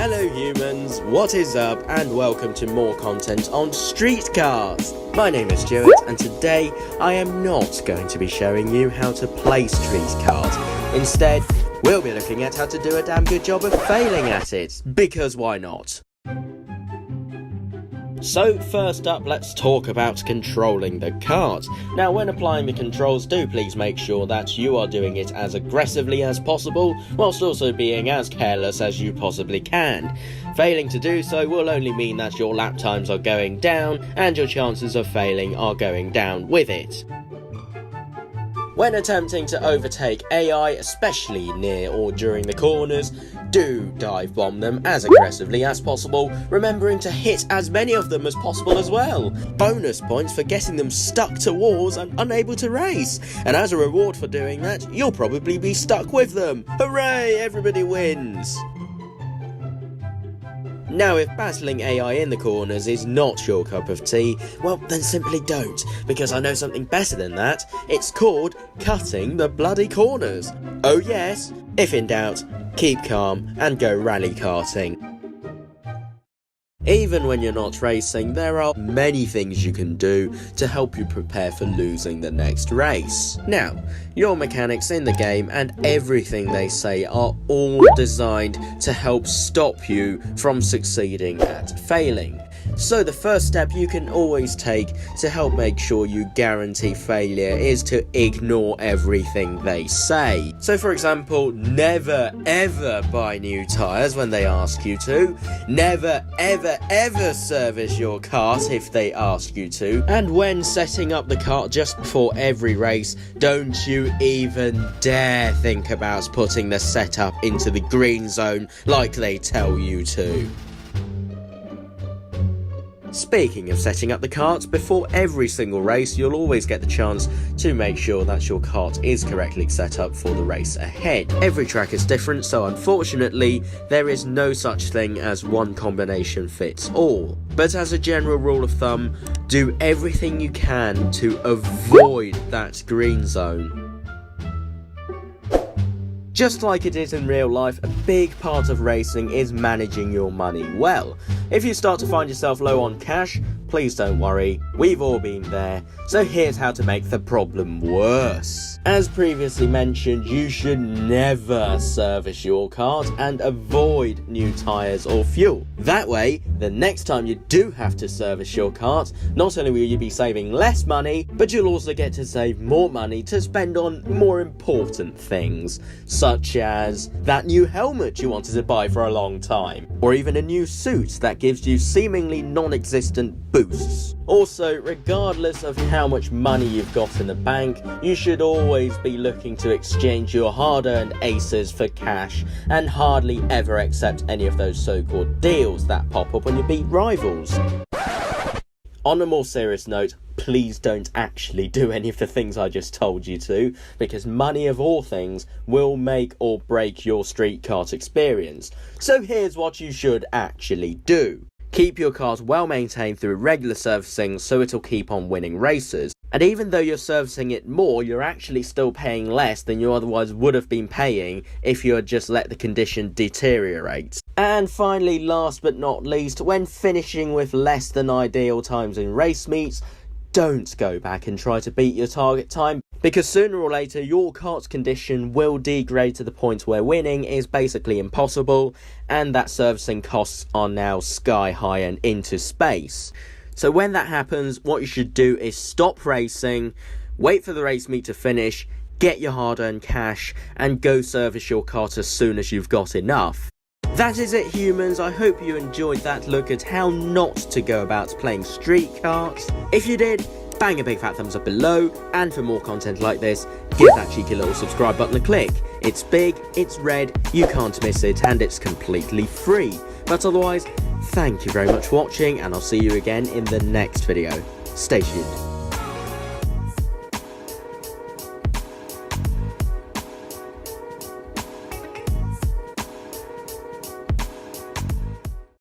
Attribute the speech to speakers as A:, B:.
A: Hello humans, what is up and welcome to more content on Street Cars. My name is Stuart and today I am not going to be showing you how to play Street Kart. Instead, we'll be looking at how to do a damn good job of failing at it, because why not? So first up, let's talk about controlling the kart. Now when applying the controls, do please make sure that you are doing it as aggressively as possible, whilst also being as careless as you possibly can. Failing to do so will only mean that your lap times are going down, and your chances of failing are going down with it. When attempting to overtake AI, especially near or during the corners, do dive bomb them as aggressively as possible, remembering to hit as many of them as possible as well. Bonus points for getting them stuck to walls and unable to race, and as a reward for doing that, you'll probably be stuck with them. Hooray, everybody wins! Now, if battling AI in the corners is not your cup of tea, well then simply don't, because I know something better than that. It's called cutting the bloody corners. Oh yes, if in doubt, keep calm and go rally karting. Even when you're not racing, there are many things you can do to help you prepare for losing the next race. Now, your mechanics in the game and everything they say are all designed to help stop you from succeeding at failing. So the first step you can always take to help make sure you guarantee failure is to ignore everything they say. So for example, never ever buy new tyres when they ask you to, never ever service your kart if they ask you to, and when setting up the kart just before every race, don't you even dare think about putting the setup into the green zone like they tell you to. Speaking of setting up the kart, before every single race you'll always get the chance to make sure that your kart is correctly set up for the race ahead. Every track is different, so unfortunately there is no such thing as one combination fits all. But as a general rule of thumb, do everything you can to avoid that green zone. Just like it is in real life, a big part of racing is managing your money well. If you start to find yourself low on cash, please don't worry, we've all been there, so here's how to make the problem worse. As previously mentioned, you should never service your kart and avoid new tyres or fuel. That way, the next time you do have to service your kart, not only will you be saving less money, but you'll also get to save more money to spend on more important things, such as that new helmet you wanted to buy for a long time, or even a new suit that gives you seemingly non-existent boosts. Also, regardless of how much money you've got in the bank, you should always be looking to exchange your hard-earned aces for cash, and hardly ever accept any of those so-called deals that pop up when you beat rivals. On a more serious note, please don't actually do any of the things I just told you to, because money of all things will make or break your street kart experience. So here's what you should actually do. Keep your kart well maintained through regular servicing so it'll keep on winning races. And even though you're servicing it more, you're actually still paying less than you otherwise would have been paying if you had just let the condition deteriorate. And finally, last but not least, when finishing with less than ideal times in race meets, don't go back and try to beat your target time, because sooner or later your kart's condition will degrade to the point where winning is basically impossible, and that servicing costs are now sky high and into space. So when that happens, what you should do is stop racing, wait for the race meet to finish, get your hard-earned cash, and go service your kart as soon as you've got enough. That is it, humans. I hope you enjoyed that look at how not to go about playing Street Kart. If you did, bang a big fat thumbs up below, and for more content like this, give that cheeky little subscribe button a click. It's big, it's red, you can't miss it, and it's completely free. But otherwise, thank you very much for watching, and I'll see you again in the next video. Stay tuned.